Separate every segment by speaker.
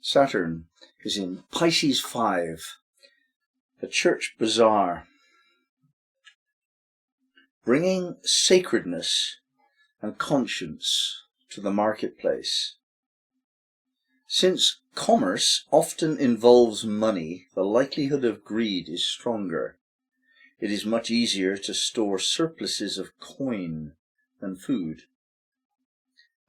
Speaker 1: Saturn is in Pisces 5, a church bazaar, bringing sacredness and conscience to the marketplace. Since commerce often involves money, the likelihood of greed is stronger. It is much easier to store surpluses of coin than food.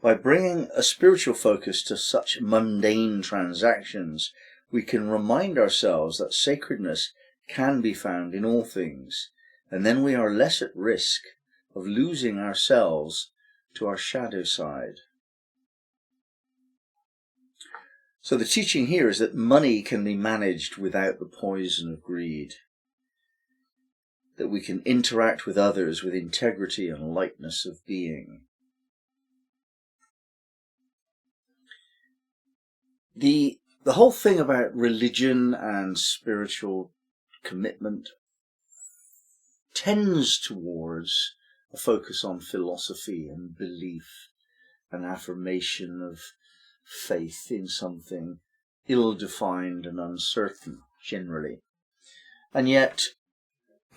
Speaker 1: By bringing a spiritual focus to such mundane transactions, we can remind ourselves that sacredness can be found in all things, and then we are less at risk of losing ourselves to our shadow side. So the teaching here is that money can be managed without the poison of greed, that we can interact with others with integrity and lightness of being. The whole thing about religion and spiritual commitment tends towards a focus on philosophy and belief and affirmation of faith in something ill-defined and uncertain generally. And yet,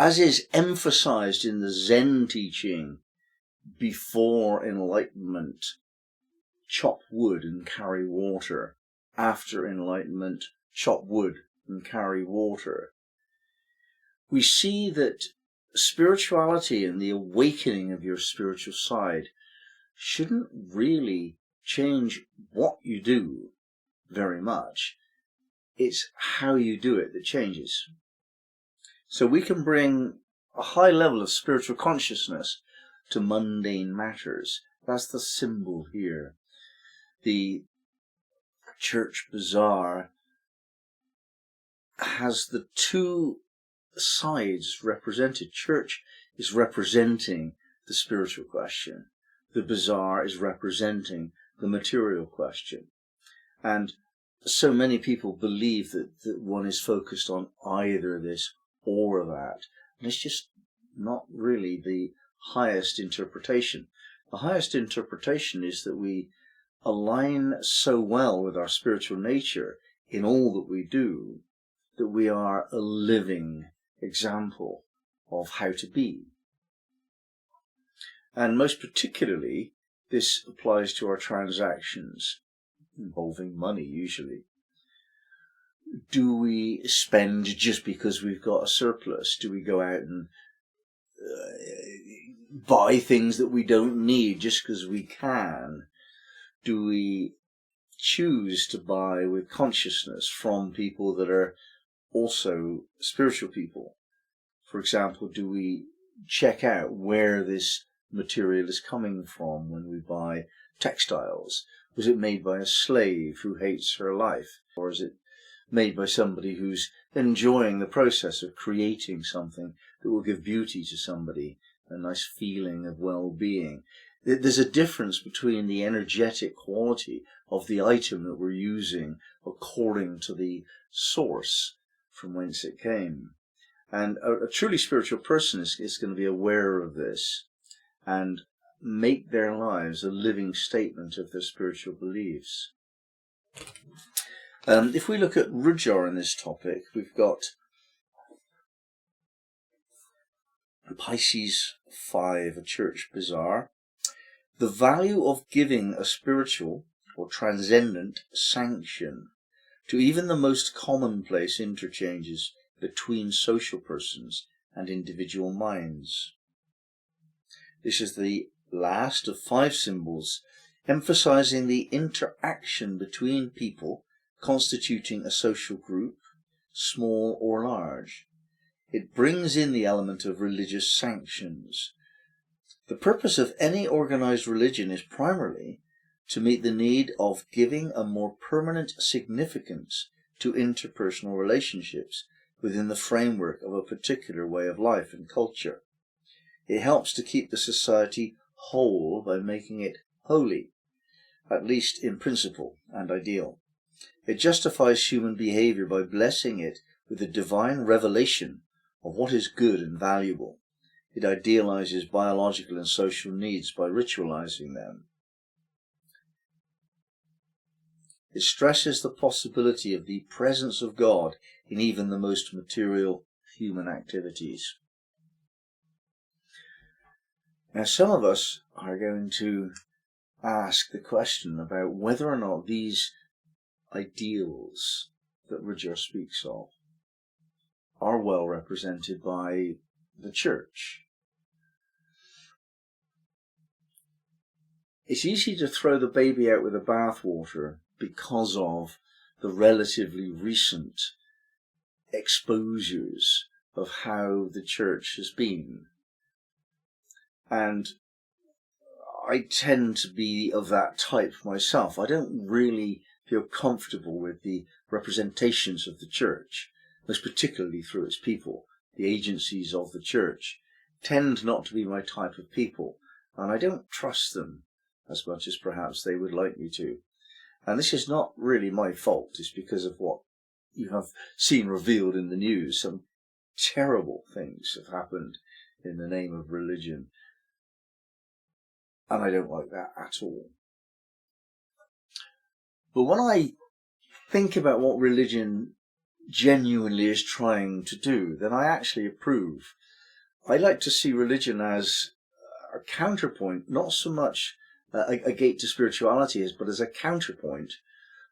Speaker 1: as is emphasized in the Zen teaching before enlightenment, chop wood and carry water. After enlightenment, chop wood and carry water. We see that spirituality and the awakening of your spiritual side shouldn't really change what you do very much. It's how you do it that changes. So we can bring a high level of spiritual consciousness to mundane matters. That's the symbol here. The church bazaar has the two sides represented. Church is representing the spiritual question. The bazaar is representing the material question. And so many people believe that one is focused on either this or that. And it's just not really the highest interpretation. The highest interpretation is that we align so well with our spiritual nature in all that we do, that we are a living example of how to be. And most particularly, this applies to our transactions, involving money usually. Do we spend just because we've got a surplus? Do we go out and buy things that we don't need just because we can? Do we choose to buy with consciousness from people that are also spiritual people? For example, do we check out where this material is coming from when we buy textiles? Was it made by a slave who hates her life? Or is it made by somebody who's enjoying the process of creating something that will give beauty to somebody, a nice feeling of well-being? There's a difference between the energetic quality of the item that we're using according to the source from whence it came. And a truly spiritual person is going to be aware of this and make their lives a living statement of their spiritual beliefs. If we look at Rujar in this topic, we've got Pisces 5, a church bazaar. The value of giving a spiritual or transcendent sanction to even the most commonplace interchanges between social persons and individual minds. This is the last of 5 symbols, emphasizing the interaction between people constituting a social group, small or large. It brings in the element of religious sanctions. The purpose of any organized religion is primarily to meet the need of giving a more permanent significance to interpersonal relationships within the framework of a particular way of life and culture. It helps to keep the society whole by making it holy, at least in principle and ideal. It justifies human behavior by blessing it with the divine revelation of what is good and valuable. It idealizes biological and social needs by ritualizing them. It stresses the possibility of the presence of God in even the most material human activities. Now, some of us are going to ask the question about whether or not these ideals that Roger speaks of are well represented by the church. It's easy to throw the baby out with the bathwater because of the relatively recent exposures of how the church has been. And I tend to be of that type myself. I don't really feel comfortable with the representations of the church, most particularly through its people. The agencies of the church tend not to be my type of people, and I don't trust them as much as perhaps they would like me to. And this is not really my fault. It's because of what you have seen revealed in the news. Some terrible things have happened in the name of religion. And I don't like that at all. But when I think about what religion genuinely is trying to do, then I actually approve. I like to see religion as a counterpoint, not so much a gate to spirituality, but as a counterpoint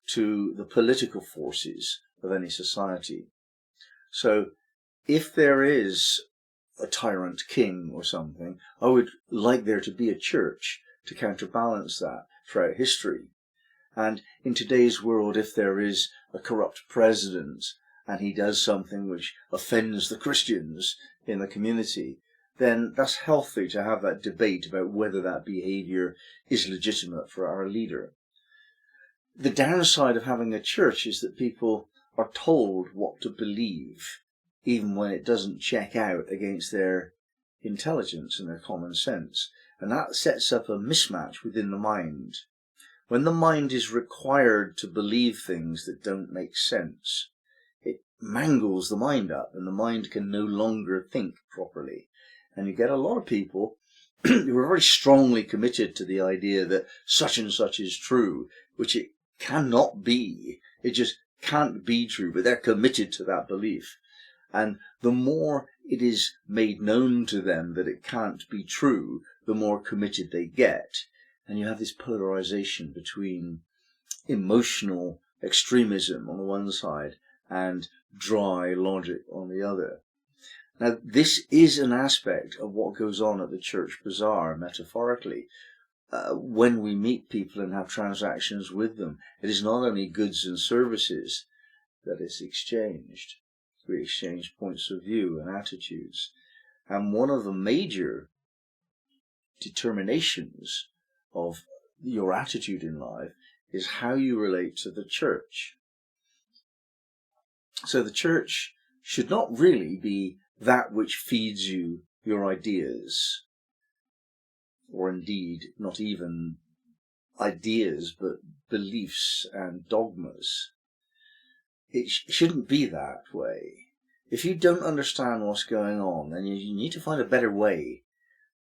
Speaker 1: to the political forces of any society. So if there is a tyrant king or something, I would like there to be a church to counterbalance that throughout history. And in today's world, if there is a corrupt president and he does something which offends the Christians in the community, then that's healthy to have that debate about whether that behavior is legitimate for our leader. The downside of having a church is that people are told what to believe, even when it doesn't check out against their intelligence and their common sense. And that sets up a mismatch within the mind. When the mind is required to believe things that don't make sense, it mangles the mind up, and the mind can no longer think properly. And you get a lot of people who are very strongly committed to the idea that such and such is true, which it cannot be. It just can't be true, but they're committed to that belief. And the more it is made known to them that it can't be true, the more committed they get. And you have this polarization between emotional extremism on the one side and dry logic on the other. Now, this is an aspect of what goes on at the church bazaar, metaphorically. When we meet people and have transactions with them, it is not only goods and services that is exchanged. We exchange points of view and attitudes. And one of the major determinations of your attitude in life is how you relate to the church. So the church should not really be that which feeds you your ideas, or indeed not even ideas, but beliefs and dogmas. It shouldn't be that way. If you don't understand what's going on, then you need to find a better way,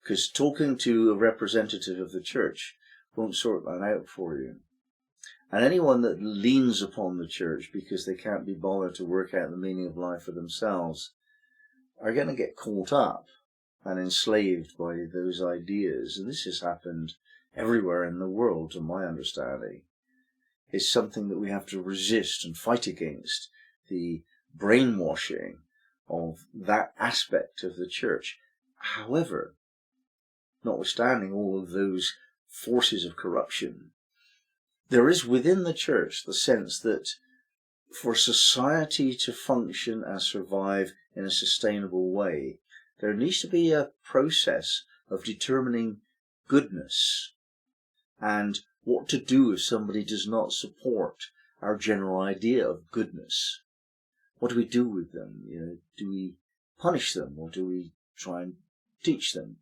Speaker 1: because talking to a representative of the church won't sort that out for you. And anyone that leans upon the church because they can't be bothered to work out the meaning of life for themselves are going to get caught up and enslaved by those ideas. And this has happened everywhere in the world, to my understanding. It's something that we have to resist and fight against, the brainwashing of that aspect of the church. However, notwithstanding all of those forces of corruption, there is within the church the sense that for society to function and survive in a sustainable way, there needs to be a process of determining goodness and what to do if somebody does not support our general idea of goodness. What do we do with them? Do we punish them, or do we try and teach them?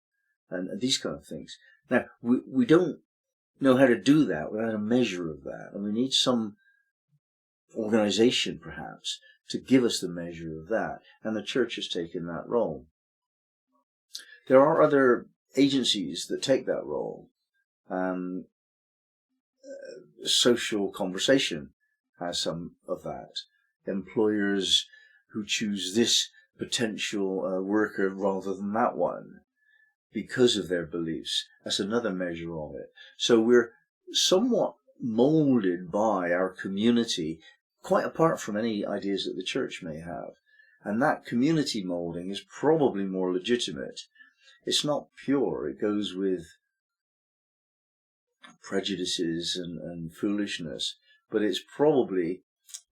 Speaker 1: And these kind of things. Now, we don't know how to do that without a measure of that, and we need some organization, perhaps, to give us the measure of that, and the church has taken that role. There are other agencies that take that role. social conversation has some of that. Employers who choose this potential worker rather than that one because of their beliefs, that's another measure of it. So we're somewhat molded by our community, quite apart from any ideas that the church may have. And that community molding is probably more legitimate. It's not pure. It goes with prejudices and foolishness, but it's probably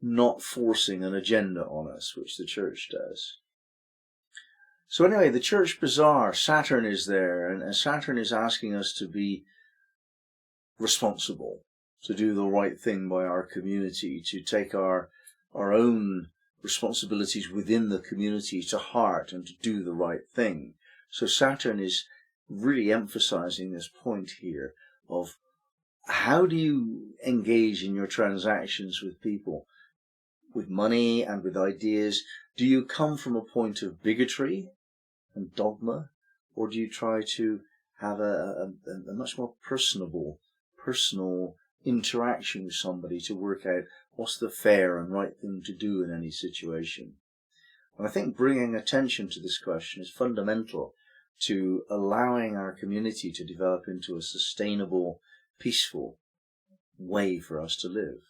Speaker 1: not forcing an agenda on us, which the church does. So anyway, the church bazaar, Saturn is there, and Saturn is asking us to be responsible, to do the right thing by our community, to take our own responsibilities within the community to heart and to do the right thing. So Saturn is really emphasizing this point here of how do you engage in your transactions with people, with money and with ideas? Do you come from a point of bigotry and dogma, or do you try to have a much more personal interaction with somebody to work out what's the fair and right thing to do in any situation? And I think bringing attention to this question is fundamental to allowing our community to develop into a sustainable, peaceful way for us to live.